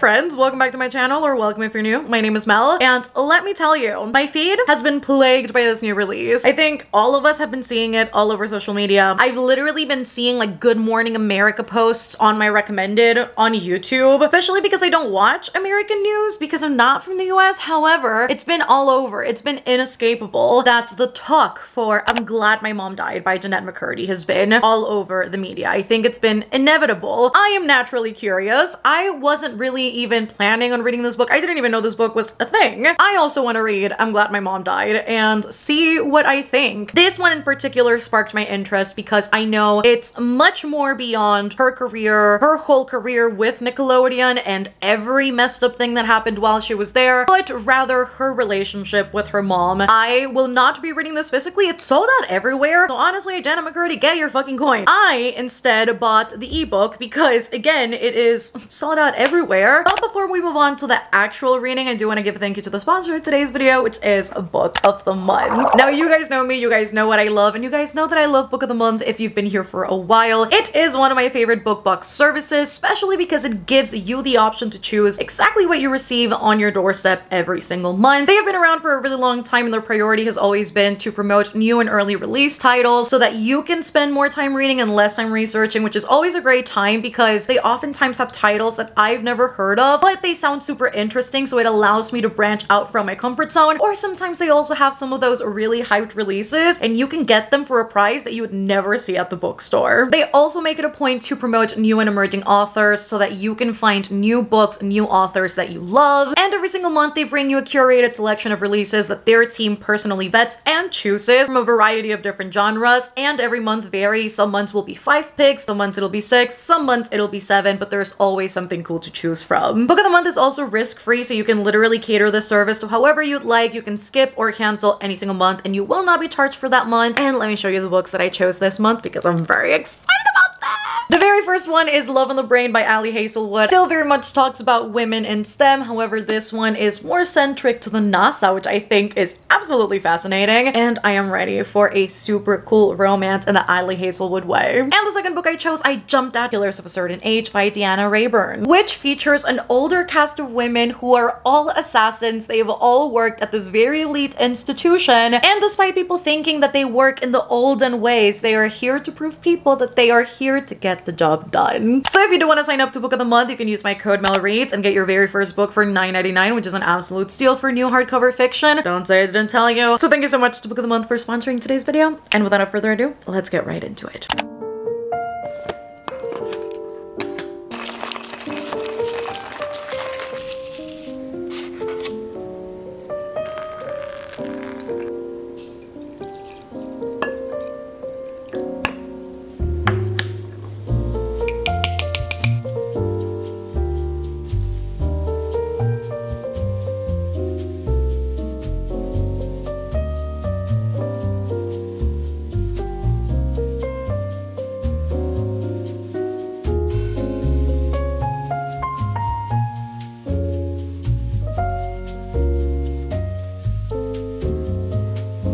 friends, welcome back to my channel, or welcome if you're new. My name is Mel, and let me tell you, my feed has been plagued by this new release. I think all of us have been seeing it all over social media. I've literally been seeing like Good Morning America posts on my recommended on YouTube, especially because I don't watch American news because I'm not from the US. However, it's been all over. It's been inescapable that the talk for I'm Glad My Mom Died by Jennette McCurdy has been all over the media. I think it's been inevitable. I am naturally curious. I wasn't really even planning on reading this book. I didn't even know this book was a thing. I also want to read I'm Glad My Mom Died and see what I think. This one in particular sparked my interest because I know it's much more beyond her career, her whole career with Nickelodeon and every messed up thing that happened while she was there, but rather her relationship with her mom. I will not be reading this physically. It's sold out everywhere. So honestly, Jennette McCurdy, get your fucking coin. I instead bought the ebook because again, it is sold out everywhere. But before we move on to the actual reading, I do want to give a thank you to the sponsor of today's video, which is a Book of the Month. Now, you guys know me, you guys know what I love, and you guys know that I love Book of the Month if you've been here for a while. It is one of my favorite book box services, especially because it gives you the option to choose exactly what you receive on your doorstep every single month. They have been around for a really long time, and their priority has always been to promote new and early release titles so that you can spend more time reading and less time researching, which is always a great time because they oftentimes have titles that I've never heard of, but they sound super interesting, so it allows me to branch out from my comfort zone. Or sometimes they also have some of those really hyped releases and you can get them for a price that you would never see at the bookstore. They also make it a point to promote new and emerging authors so that you can find new books, new authors that you love. And every single month they bring you a curated selection of releases that their team personally vets and chooses from a variety of different genres, and every month varies. Some months will be 5 picks, some months it'll be 6, some months it'll be 7, but there's always something cool to choose from. Book of the Month is also risk-free, so you can literally cater the service to however you'd like. You can skip or cancel any single month and you will not be charged for that month. And let me show you the books that I chose this month because I'm very excited about that. The very first one is Love on the Brain by Ali Hazelwood. Still very much talks about women in STEM. However, this one is more centric to the NASA, which I think is absolutely fascinating. And I am ready for a super cool romance in the Ali Hazelwood way. And the second book I chose, I jumped at Killers of a Certain Age by Deanna Rayburn, which features an older cast of women who are all assassins. They've all worked at this very elite institution. And despite people thinking that they work in the olden ways, they are here to prove people that they are here to get the job done. So if you do want to sign up to Book of the Month, you can use my code MELREADS and get your very first book for $9.99, which is an absolute steal for new hardcover fiction. Don't say I didn't tell you. So thank you so much to Book of the Month for sponsoring today's video. And without further ado, let's get right into it.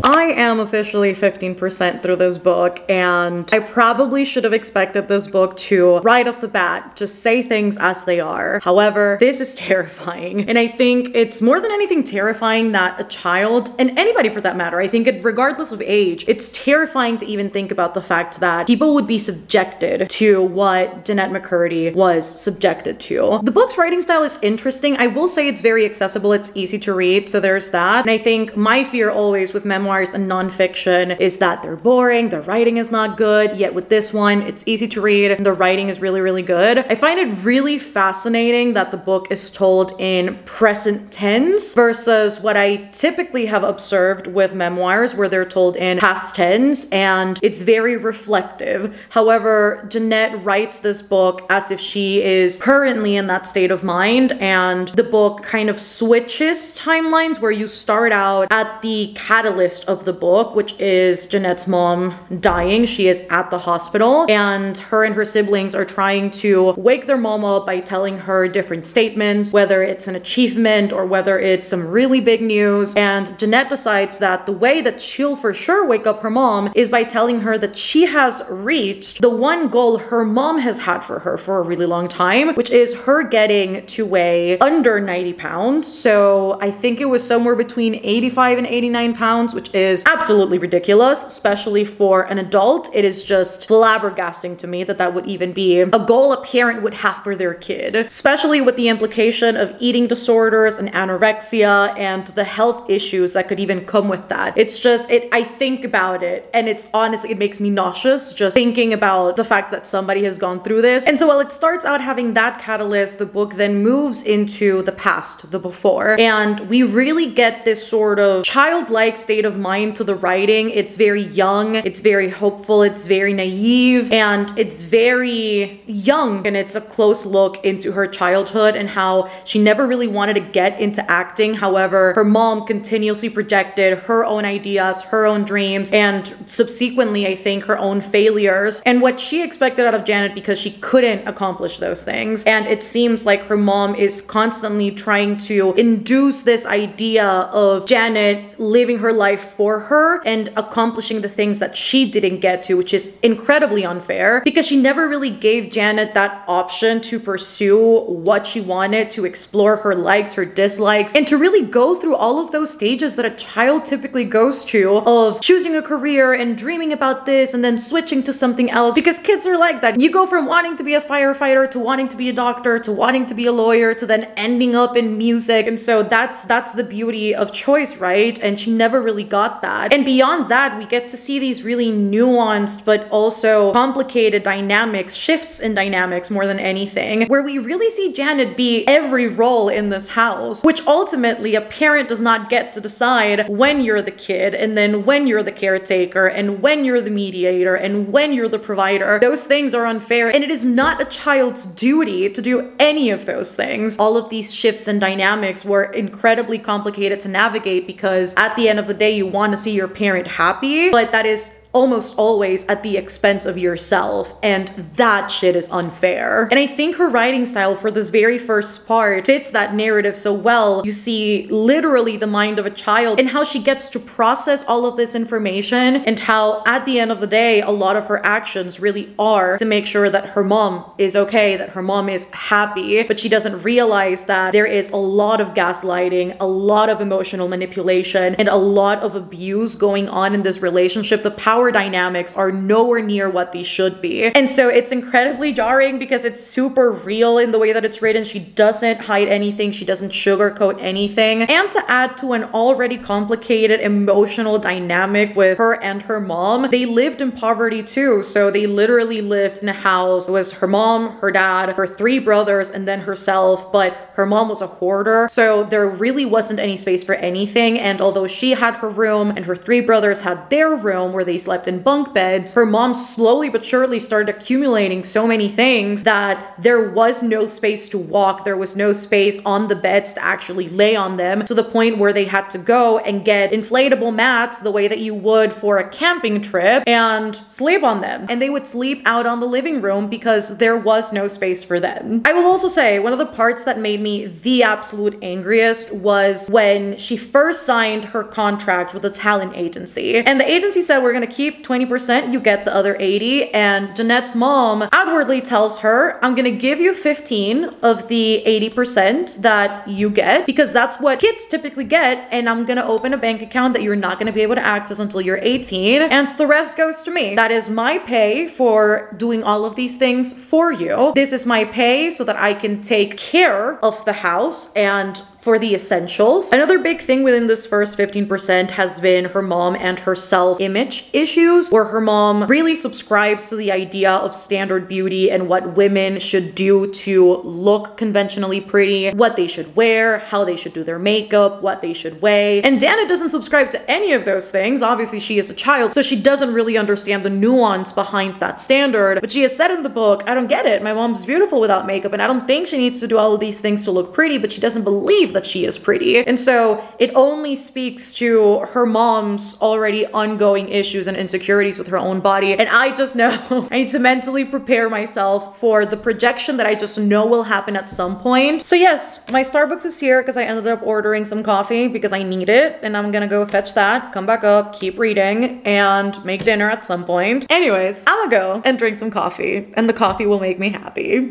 I am officially 15% through this book, and I probably should have expected this book to, right off the bat, just say things as they are. However, this is terrifying, and I think it's more than anything terrifying that a child, and anybody for that matter, I think regardless of age, it's terrifying to even think about the fact that people would be subjected to what Jennette McCurdy was subjected to. The book's writing style is interesting. I will say it's very accessible, it's easy to read, so there's that. And I think my fear always with memoirs and nonfiction is that they're boring, the writing is not good, yet with this one, it's easy to read, and the writing is really, really good. I find it really fascinating that the book is told in present tense versus what I typically have observed with memoirs where they're told in past tense, and it's very reflective. However, Jennette writes this book as if she is currently in that state of mind, and the book kind of switches timelines where you start out at the catalyst of the book, which is Jeanette's mom dying. She is at the hospital, and her siblings are trying to wake their mom up by telling her different statements, whether it's an achievement or whether it's some really big news. And Jeanette decides that the way that she'll for sure wake up her mom is by telling her that she has reached the one goal her mom has had for her for a really long time, which is her getting to weigh under 90 pounds. So I think it was somewhere between 85 and 89 pounds, which is absolutely ridiculous, especially for an adult. It is just flabbergasting to me that that would even be a goal a parent would have for their kid, especially with the implication of eating disorders and anorexia and the health issues that could even come with that. It's just, I think about it and it's honestly, it makes me nauseous just thinking about the fact that somebody has gone through this. And so while it starts out having that catalyst, the book then moves into the past, the before, and we really get this sort of childlike state of mind to the writing. It's very young, it's very hopeful, it's very naive, and it's very young, and it's a close look into her childhood and how she never really wanted to get into acting. However, her mom continuously projected her own ideas, her own dreams, and subsequently, I think, her own failures and what she expected out of Janet because she couldn't accomplish those things. And it seems like her mom is constantly trying to induce this idea of Janet living her life for her and accomplishing the things that she didn't get to, which is incredibly unfair because she never really gave Janet that option to pursue what she wanted, to explore her likes, her dislikes, and to really go through all of those stages that a child typically goes through of choosing a career and dreaming about this and then switching to something else, because kids are like that. You go from wanting to be a firefighter to wanting to be a doctor to wanting to be a lawyer to then ending up in music. And so that's the beauty of choice, right? And she never really got that. And beyond that, we get to see these really nuanced but also complicated dynamics, shifts in dynamics more than anything, where we really see Janet be every role in this house, which ultimately a parent does not get to decide when you're the kid and then when you're the caretaker and when you're the mediator and when you're the provider. Those things are unfair, and it is not a child's duty to do any of those things. All of these shifts and dynamics were incredibly complicated to navigate because at the end of the day, you want to see your parent happy, but that is almost always at the expense of yourself, and that shit is unfair. And I think her writing style for this very first part fits that narrative so well. You see literally the mind of a child and how she gets to process all of this information, and how at the end of the day, a lot of her actions really are to make sure that her mom is okay, that her mom is happy, but she doesn't realize that there is a lot of gaslighting, a lot of emotional manipulation, and a lot of abuse going on in this relationship. The power dynamics are nowhere near what these should be. And so it's incredibly jarring because it's super real in the way that it's written. She doesn't hide anything. She doesn't sugarcoat anything. And to add to an already complicated emotional dynamic with her and her mom, they lived in poverty too. So they literally lived in a house. It was her mom, her dad, her 3 brothers, and then herself. But her mom was a hoarder. So there really wasn't any space for anything. And although she had her room and her 3 brothers had their room where they slept in bunk beds, her mom slowly but surely started accumulating so many things that there was no space to walk. There was no space on the beds to actually lay on them, to the point where they had to go and get inflatable mats the way that you would for a camping trip and sleep on them. And they would sleep out on the living room because there was no space for them. I will also say one of the parts that made me the absolute angriest was when she first signed her contract with a talent agency. And the agency said, we're gonna keep 20%, you get the other 80. And Jeanette's mom outwardly tells her, I'm gonna give you 15 of the 80% that you get, because that's what kids typically get, and I'm gonna open a bank account that you're not gonna be able to access until you're 18, and the rest goes to me. That is my pay for doing all of these things for you. This is my pay so that I can take care of the house and for the essentials. Another big thing within this first 15% has been her mom and her self-image issues, where her mom really subscribes to the idea of standard beauty and what women should do to look conventionally pretty, what they should wear, how they should do their makeup, what they should weigh. And Janet doesn't subscribe to any of those things. Obviously, she is a child, so she doesn't really understand the nuance behind that standard. But she has said in the book, I don't get it. My mom's beautiful without makeup, and I don't think she needs to do all of these things to look pretty, but she doesn't believe that she is pretty. And so it only speaks to her mom's already ongoing issues and insecurities with her own body. And I just know I need to mentally prepare myself for the projection that I just know will happen at some point. So yes, my Starbucks is here because I ended up ordering some coffee because I need it. And I'm gonna go fetch that, come back up, keep reading, and make dinner at some point. Anyways, I'm gonna go and drink some coffee, and the coffee will make me happy.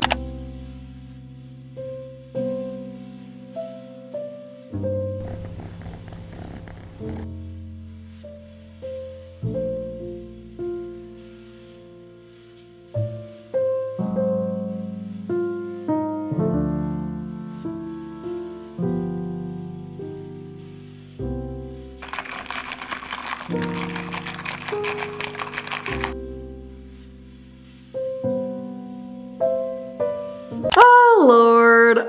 Oh, Lord.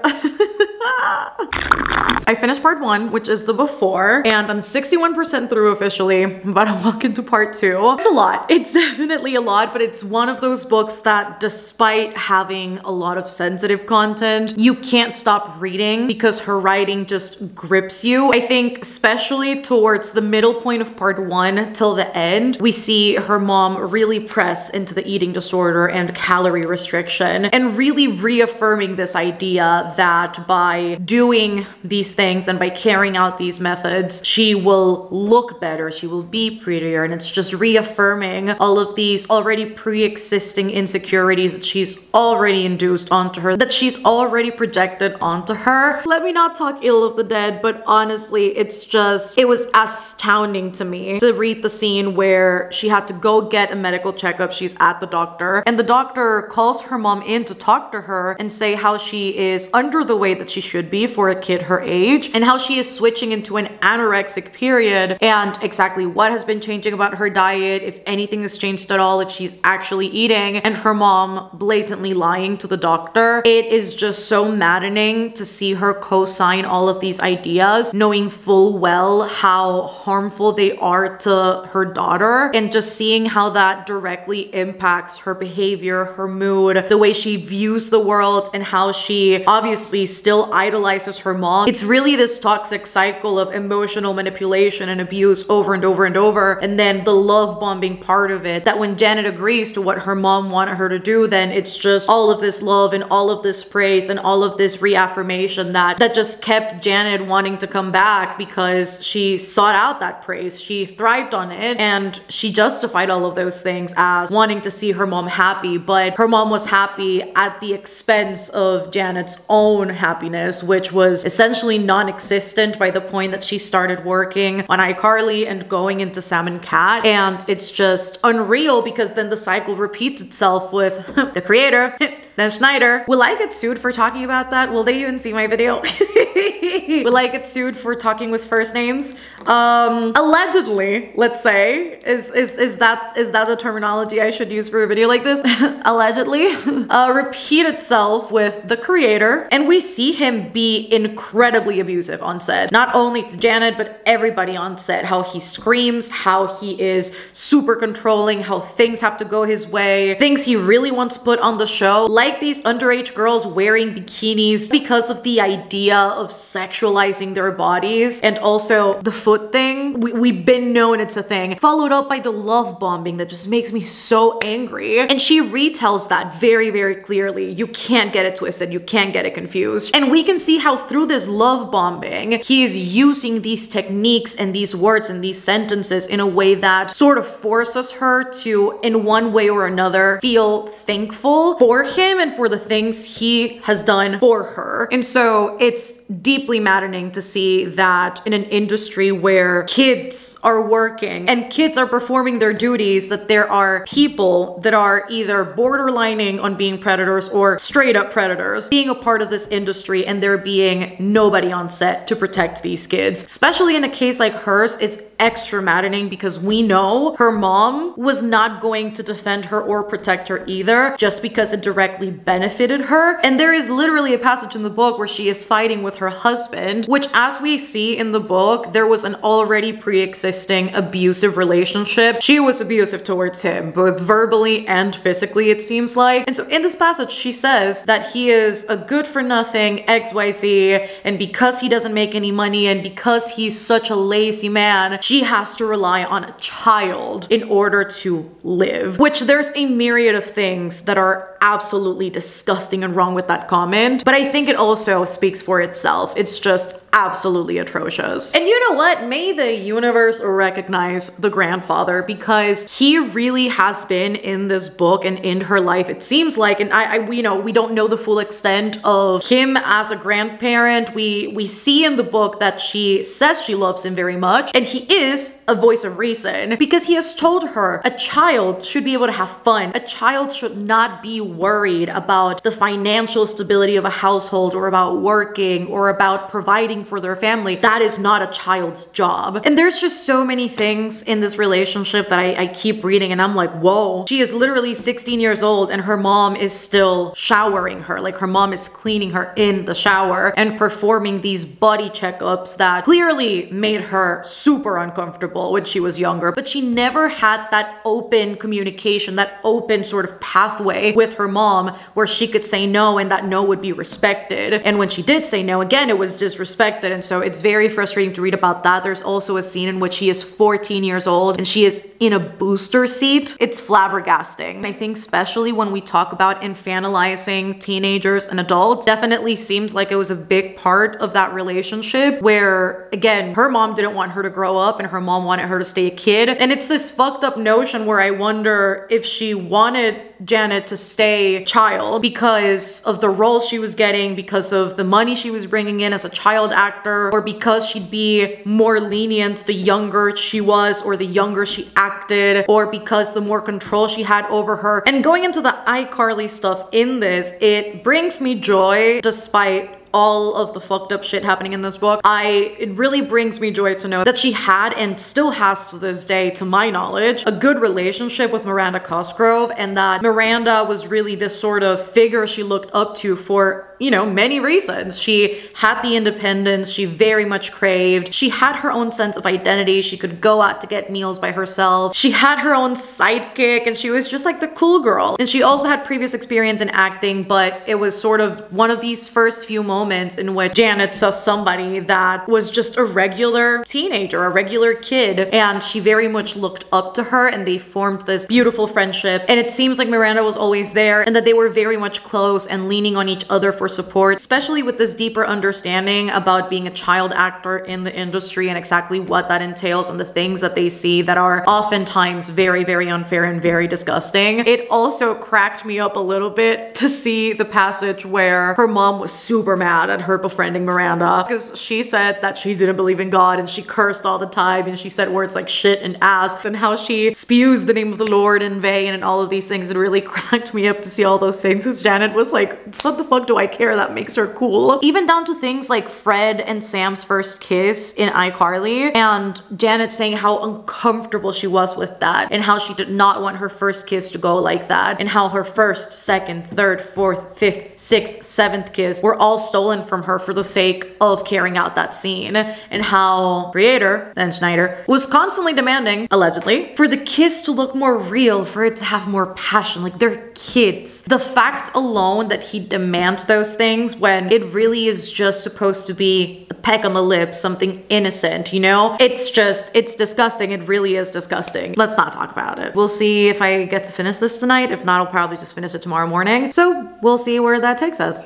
I finished part 1, which is the before, and I'm 61% through officially. I'm about to walk into part 2. It's a lot. It's definitely a lot, but it's one of those books that, despite having a lot of sensitive content, you can't stop reading because her writing just grips you. I think especially towards the middle point of part 1 till the end, we see her mom really press into the eating disorder and calorie restriction, and really reaffirming this idea that by doing these things and by carrying out these methods, she will look better, she will be prettier, and it's just reaffirming all of these already pre-existing insecurities that she's already induced onto her, that she's already projected onto her. Let me not talk ill of the dead, but honestly, it was astounding to me to read the scene where she had to go get a medical checkup. She's at the doctor, and the doctor calls her mom in to talk to her and say how she is under the weight that she should be for a kid her age, and how she is switching into an anorexic period, and exactly what has been changing about her diet, if anything has changed at all, if she's actually eating, and her mom blatantly lying to the doctor. It is just so maddening to see her co-sign all of these ideas, knowing full well how harmful they are to her daughter, and just seeing how that directly impacts her behavior, her mood, the way she views the world, and how she obviously still idolizes her mom. It's really this toxic cycle of emotional manipulation and abuse over and over and over. And then the love bombing part of it, that when Janet agrees to what her mom wanted her to do, then it's just all of this love and all of this praise and all of this reaffirmation that just kept Janet wanting to come back, because she sought out that praise, she thrived on it, and she justified all of those things as wanting to see her mom happy. But her mom was happy at the expense of Janet's own happiness, which was essentially non-existent by the point that she started working on iCarly and going into Sam and Cat. And it's just unreal, because then the cycle repeats itself with the creator, Dan Schneider. Will I get sued for talking about that? Will they even see my video? Will I get sued for talking with first names? Allegedly, let's say. Is that the terminology I should use for a video like this? Allegedly. Repeat itself with the creator, and we see him be incredibly abusive on set. Not only to Janet, but everybody on set. How he screams, how he is super controlling, how things have to go his way, things he really wants put on the show, like these underage girls wearing bikinis because of the idea of sexualizing their bodies, and also the foot thing. We've been known it's a thing, followed up by the love bombing that just makes me so angry. And she retells that very, very clearly. You can't get it twisted, you can't get it confused. And we can see how through this love bombing, he's using these techniques and these words and these sentences in a way that sort of forces her to, in one way or another, feel thankful for him and for the things he has done for her. And so it's deeply maddening to see that in an industry where kids are working and kids are performing their duties, that there are people that are either borderlining on being predators or straight up predators being a part of this industry, and there being nobody on set to protect these kids. Especially in a case like hers, it's extra maddening because we know her mom was not going to defend her or protect her either just because it directly benefited her. And there is literally a passage in the book where she is fighting with her husband, which, as we see in the book, there was an already pre-existing abusive relationship. She was abusive towards him, both verbally and physically, it seems like. And so in this passage, she says that he is a good for nothing XYZ, and because he doesn't make any money and because he's such a lazy man, she has to rely on a child in order to live. Which there's a myriad of things that are absolutely disgusting and wrong with that comment, but I think it also speaks for itself. It's just absolutely atrocious. And you know what? May the universe recognize the grandfather, because he really has been in this book and in her life, it seems like, and we don't know the full extent of him as a grandparent. We see in the book that she says she loves him very much, and he is a voice of reason because he has told her a child should be able to have fun. A child should not be worried about the financial stability of a household or about working or about providing for their family. That is not a child's job. And there's just so many things in this relationship that I keep reading and I'm like, whoa, she is literally 16 years old and her mom is still showering her. Like, her mom is cleaning her in the shower and performing these body checkups that clearly made her super uncomfortable when she was younger. But she never had that open communication, that open sort of pathway with her mom where she could say no and that no would be respected. And when she did say no, again, it was disrespected. And so it's very frustrating to read about that. There's also a scene in which he is 14 years old and she is in a booster seat. It's flabbergasting. I think especially when we talk about infantilizing teenagers and adults, definitely seems like it was a big part of that relationship where, again, her mom didn't want her to grow up and her mom wanted her to stay a kid. And it's this fucked up notion where I wonder if she wanted Janet to stay child because of the role she was getting, because of the money she was bringing in as a child actor, or because she'd be more lenient the younger she was or the younger she acted, or because the more control she had over her. And going into the iCarly stuff in this, it brings me joy despite all of the fucked up shit happening in this book. It really brings me joy to know that she had and still has to this day, to my knowledge, a good relationship with Miranda Cosgrove, and that Miranda was really this sort of figure she looked up to for, many reasons. She had the independence she very much craved. She had her own sense of identity. She could go out to get meals by herself. She had her own sidekick and she was just like the cool girl. And she also had previous experience in acting, but it was sort of one of these first few moments in which Janet saw somebody that was just a regular teenager, a regular kid, and she very much looked up to her and they formed this beautiful friendship. And it seems like Miranda was always there and that they were very much close and leaning on each other for support, especially with this deeper understanding about being a child actor in the industry and exactly what that entails and the things that they see that are oftentimes very, very unfair and very disgusting. It also cracked me up a little bit to see the passage where her mom was super mad at her befriending Miranda because she said that she didn't believe in God and she cursed all the time and she said words like shit and ass and how she spews the name of the Lord in vain and all of these things. It really cracked me up to see all those things because Janet was like, what the fuck do I care? That makes her cool. Even down to things like Fred and Sam's first kiss in iCarly and Janet saying how uncomfortable she was with that and how she did not want her first kiss to go like that and how her first, second, third, fourth, fifth, sixth, seventh kiss were all stolen from her for the sake of carrying out that scene, and how creator, Dan Schneider, was constantly demanding, allegedly, for the kiss to look more real, for it to have more passion, like they're kids. The fact alone that he demands those things when it really is just supposed to be a peck on the lips, something innocent, it's disgusting. It really is disgusting. Let's not talk about it. We'll see if I get to finish this tonight. If not, I'll probably just finish it tomorrow morning. So we'll see where that takes us.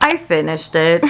I finished it.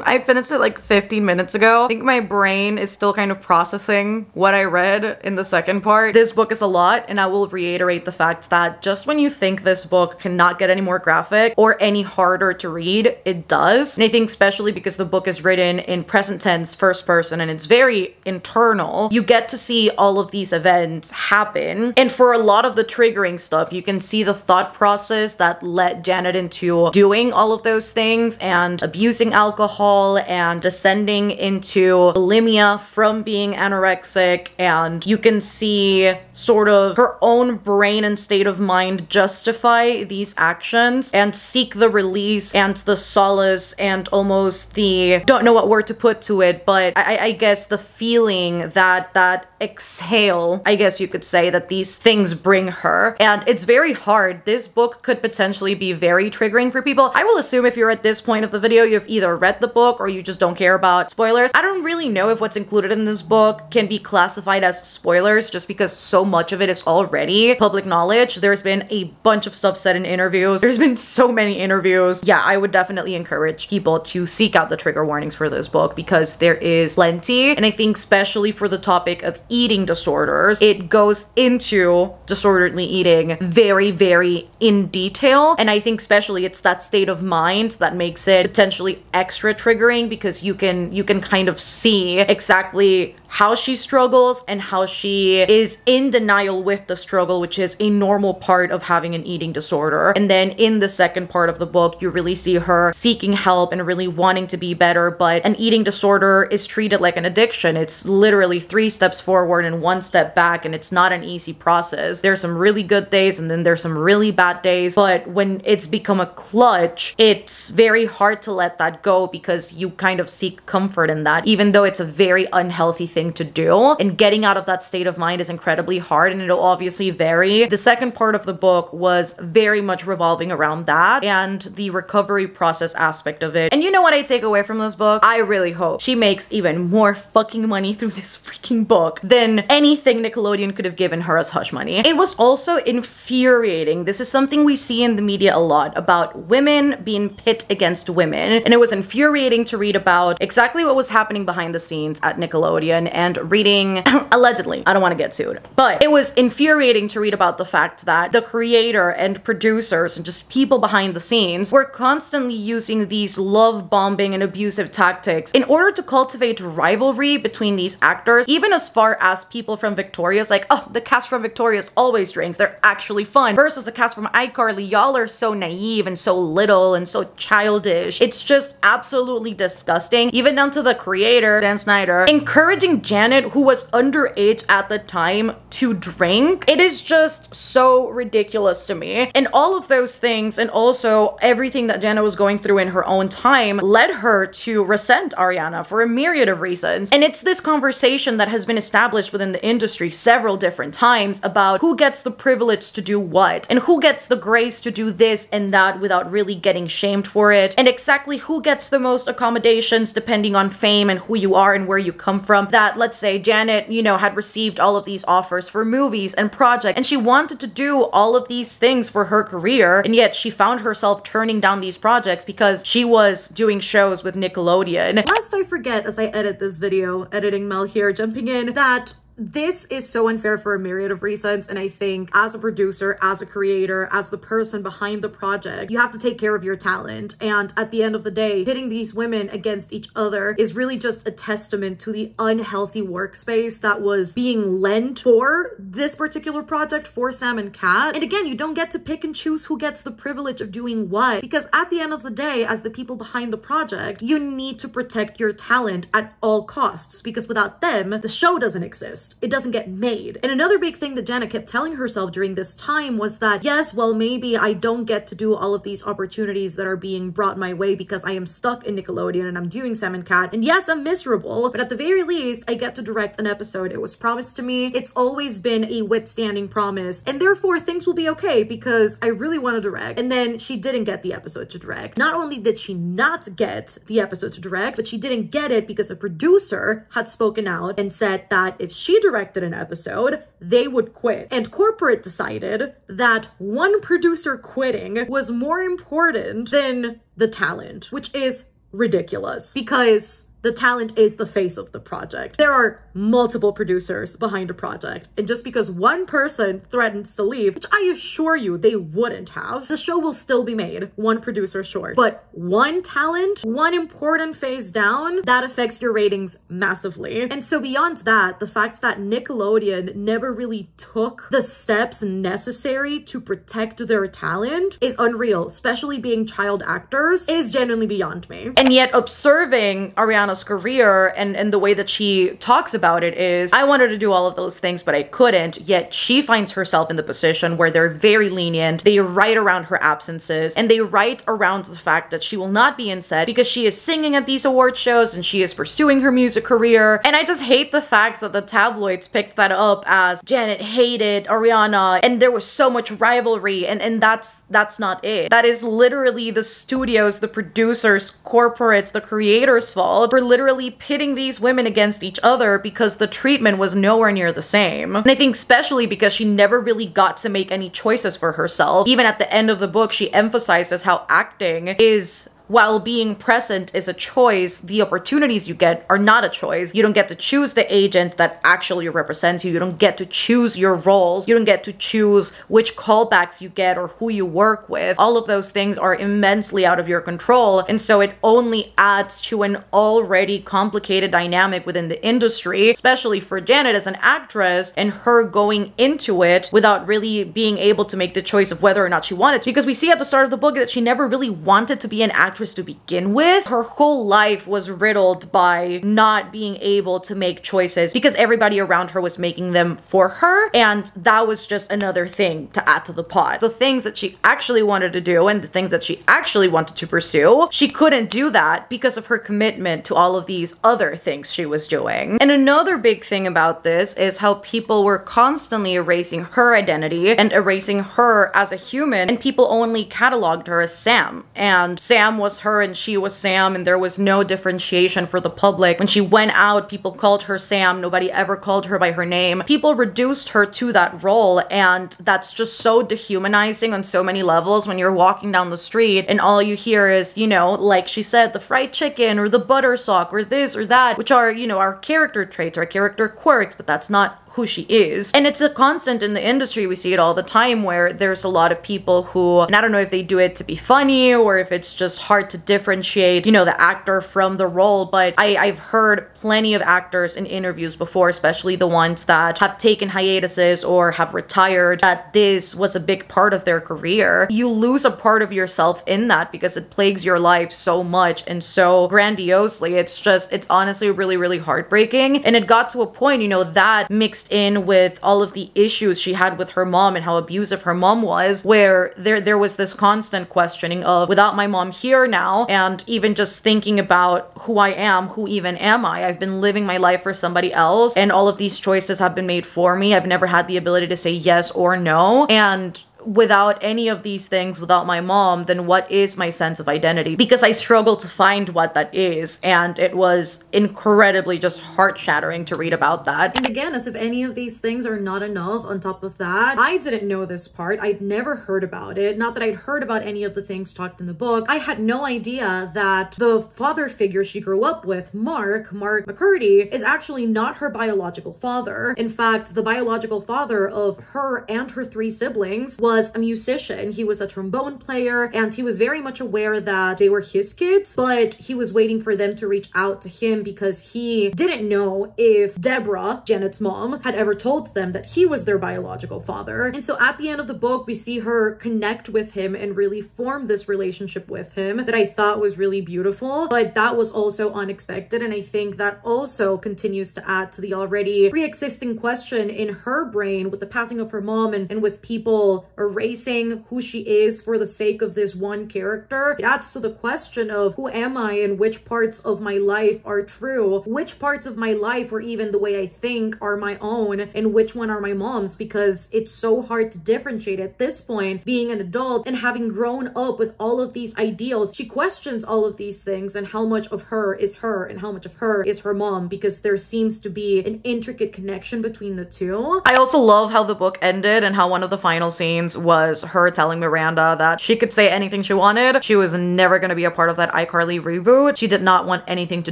I finished it like 15 minutes ago. I think my brain is still kind of processing what I read in the second part. This book is a lot, and I will reiterate the fact that just when you think this book cannot get any more graphic or any harder to read, it does. And I think especially because the book is written in present tense, first person, and it's very internal, you get to see all of these events happen. And for a lot of the triggering stuff, you can see the thought process that led Janet into doing all of those things and abusing alcohol and descending into bulimia from being anorexic. And you can see sort of her own brain and state of mind justify these actions and seek the release and the solace and almost the, don't know what word to put to it, but I guess the feeling that exhale, I guess you could say, that these things bring her. And it's very hard. This book could potentially be very triggering for people. I will assume if you're at this point of the video, you've either read the book or you just don't care about spoilers. I don't really know if what's included in this book can be classified as spoilers just because so much of it is already public knowledge. There's been a bunch of stuff said in interviews. There's been so many interviews. Yeah, I would definitely encourage people to seek out the trigger warnings for this book because there is plenty. And I think especially for the topic of eating disorders, it goes into disorderly eating very, very in detail. And I think especially it's that state of mind that makes it potentially extra triggering because you can kind of see exactly how she struggles and how she is in denial with the struggle, which is a normal part of having an eating disorder. And then in the second part of the book, you really see her seeking help and really wanting to be better, but an eating disorder is treated like an addiction. It's literally 3 steps forward and 1 step back, and it's not an easy process. There's some really good days and then there's some really bad days, but when it's become a clutch, it's very hard to let that go because you kind of seek comfort in that, even though it's a very unhealthy thing to do. And getting out of that state of mind is incredibly hard, and it'll obviously vary. The second part of the book was very much revolving around that and the recovery process aspect of it. And you know what I take away from this book? I really hope she makes even more fucking money through this freaking book than anything Nickelodeon could have given her as hush money. It was also infuriating. This is something we see in the media a lot about women being pit against women, and it was infuriating to read about exactly what was happening behind the scenes at Nickelodeon and reading allegedly, I don't want to get sued, but it was infuriating to read about the fact that the creator and producers and just people behind the scenes were constantly using these love bombing and abusive tactics in order to cultivate rivalry between these actors, even as far as people from Victorious, like, oh, the cast from Victorious always drinks, they're actually fun, versus the cast from iCarly, y'all are so naive and so little and so childish. It's just absolutely disgusting, even down to the creator, Dan Snyder, encouraging Janet, who was underage at the time, to drink. It is just so ridiculous to me. And all of those things, and also everything that Janet was going through in her own time, led her to resent Ariana for a myriad of reasons. And it's this conversation that has been established within the industry several different times about who gets the privilege to do what, and who gets the grace to do this and that without really getting shamed for it, and exactly who gets the most accommodations depending on fame and who you are and where you come from. That, let's say Janet, you know, had received all of these offers for movies and projects, and she wanted to do all of these things for her career, and yet she found herself turning down these projects because she was doing shows with Nickelodeon. Lest I forget as I edit this video, editing Mel here, jumping in, that this is so unfair for a myriad of reasons, and I think as a producer, as a creator, as the person behind the project, you have to take care of your talent. And at the end of the day, pitting these women against each other is really just a testament to the unhealthy workspace that was being lent for this particular project for Sam and Cat. And again, you don't get to pick and choose who gets the privilege of doing what, because at the end of the day, as the people behind the project, you need to protect your talent at all costs, because without them, the show doesn't exist. It doesn't get made. And another big thing that Janet kept telling herself during this time was that, yes, well, maybe I don't get to do all of these opportunities that are being brought my way because I am stuck in Nickelodeon and I'm doing Sam and Cat. And yes, I'm miserable, but at the very least, I get to direct an episode. It was promised to me. It's always been a withstanding promise. And therefore, things will be okay because I really want to direct. And then she didn't get the episode to direct. Not only did she not get the episode to direct, but she didn't get it because a producer had spoken out and said that if she she directed an episode, they would quit. And corporate decided that one producer quitting was more important than the talent, which is ridiculous because the talent is the face of the project. There are multiple producers behind a project, and just because one person threatens to leave, which I assure you they wouldn't have, the show will still be made one producer short. But one talent, one important phase down, that affects your ratings massively. And so beyond that, the fact that Nickelodeon never really took the steps necessary to protect their talent is unreal, especially being child actors. It is genuinely beyond me. And yet observing Ariana's career and the way that she talks about it is, I wanted to do all of those things, but I couldn't. Yet she finds herself in the position where they're very lenient. They write around her absences, and they write around the fact that she will not be in set because she is singing at these award shows and she is pursuing her music career. And I just hate the fact that the tabloids picked that up as Janet hated Ariana and there was so much rivalry, and that's not it. That is literally the studios, the producers, corporates, the creators' fault for literally pitting these women against each other because the treatment was nowhere near the same. And I think especially because she never really got to make any choices for herself. Even at the end of the book, she emphasizes how acting is, while being present is a choice, the opportunities you get are not a choice. You don't get to choose the agent that actually represents you. You don't get to choose your roles. You don't get to choose which callbacks you get or who you work with. All of those things are immensely out of your control. And so it only adds to an already complicated dynamic within the industry, especially for Janet as an actress and her going into it without really being able to make the choice of whether or not she wanted to. Because we see at the start of the book that she never really wanted to be an actress to begin with. Her whole life was riddled by not being able to make choices because everybody around her was making them for her, and that was just another thing to add to the pot. The things that she actually wanted to do and the things that she actually wanted to pursue, she couldn't do that because of her commitment to all of these other things she was doing. And another big thing about this is how people were constantly erasing her identity and erasing her as a human, and people only cataloged her as Sam. And Sam was her and she was Sam, and there was no differentiation for the public. When she went out, people called her Sam. Nobody ever called her by her name. People reduced her to that role, and that's just so dehumanizing on so many levels when you're walking down the street and all you hear is, you know, like she said, the fried chicken or the butter sock or this or that, which are, you know, our character traits, our character quirks, but that's not who she is. And it's a constant in the industry. We see it all the time where there's a lot of people who, and I don't know if they do it to be funny or if it's just hard to differentiate, you know, the actor from the role, but I've heard plenty of actors in interviews before, especially the ones that have taken hiatuses or have retired, that this was a big part of their career. You lose a part of yourself in that because it plagues your life so much and so grandiosely. It's honestly really, really heartbreaking. And it got to a point, you know, that mixed in with all of the issues she had with her mom and how abusive her mom was, where there was this constant questioning of, without my mom here now, and even just thinking about who I am, who even am I? I've been living my life for somebody else, and all of these choices have been made for me. I've never had the ability to say yes or no, and without any of these things, without my mom, then what is my sense of identity? Because I struggled to find what that is, and it was incredibly just heart-shattering to read about that. And again, as if any of these things are not enough, on top of that, I didn't know this part. I'd never heard about it. Not that I'd heard about any of the things talked in the book. I had no idea that the father figure she grew up with, Mark McCurdy, is actually not her biological father. In fact, the biological father of her and her 3 siblings was a musician. He was a trombone player, and he was very much aware that they were his kids, but he was waiting for them to reach out to him because he didn't know if Deborah, Janet's mom, had ever told them that he was their biological father. And so at the end of the book, we see her connect with him and really form this relationship with him that I thought was really beautiful, but that was also unexpected. And I think that also continues to add to the already pre-existing question in her brain with the passing of her mom and with people erasing who she is for the sake of this one character. It adds to the question of who am I and which parts of my life are true, which parts of my life or even the way I think are my own, and which one are my mom's, because it's so hard to differentiate at this point, being an adult and having grown up with all of these ideals. She questions all of these things and how much of her is her and how much of her is her mom, because there seems to be an intricate connection between the two. I also love how the book ended and how one of the final scenes was her telling Miranda that she could say anything she wanted. She was never going to be a part of that iCarly reboot. She did not want anything to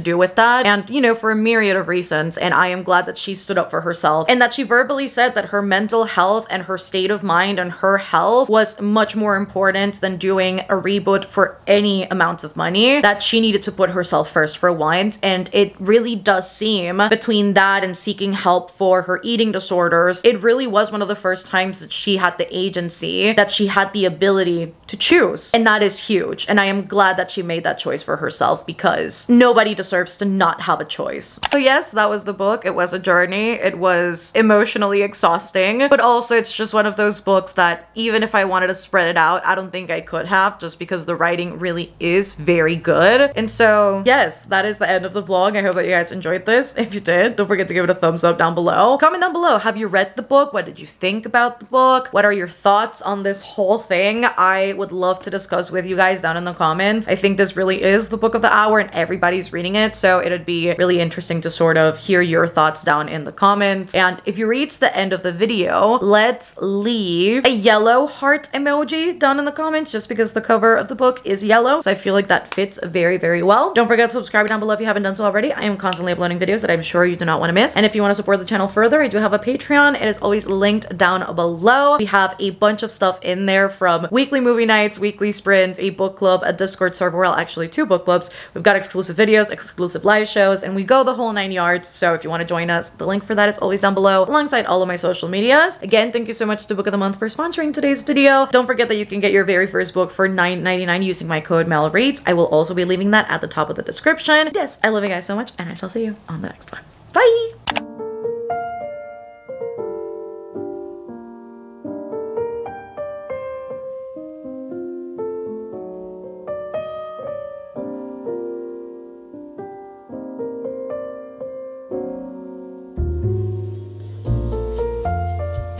do with that. And, you know, for a myriad of reasons. And I am glad that she stood up for herself and that she verbally said that her mental health and her state of mind and her health was much more important than doing a reboot for any amount of money, that she needed to put herself first for once. And it really does seem, between that and seeking help for her eating disorders, it really was one of the first times that she had the agency, that she had the ability to choose. And that is huge. And I am glad that she made that choice for herself, because nobody deserves to not have a choice. So yes, that was the book. It was a journey. It was emotionally exhausting, but also it's just one of those books that even if I wanted to spread it out, I don't think I could have, just because the writing really is very good. And so yes, that is the end of the vlog. I hope that you guys enjoyed this. If you did, don't forget to give it a thumbs up down below. Comment down below, have you read the book? What did you think about the book? What are your thoughts on this whole thing? I would love to discuss with you guys down in the comments. I think this really is the book of the hour and everybody's reading it, so it'd be really interesting to sort of hear your thoughts down in the comments. And if you reach the end of the video, let's leave a yellow heart emoji down in the comments, just because the cover of the book is yellow, so I feel like that fits very, very well. Don't forget to subscribe down below if you haven't done so already. I am constantly uploading videos that I'm sure you do not want to miss. And if you want to support the channel further, I do have a Patreon. It is always linked down below. We have a bunch of stuff in there, from weekly movie nights, weekly sprints, a book club, a Discord server, well, actually 2 book clubs. We've got exclusive videos, exclusive live shows, and we go the whole 9 yards. So if you want to join us, the link for that is always down below, alongside all of my social medias. Again, thank you so much to Book of the Month for sponsoring today's video. Don't forget that you can get your very first book for $9.99 using my code MELREADS. I will also be leaving that at the top of the description. Yes, I love you guys so much, and I shall see you on the next one. Bye!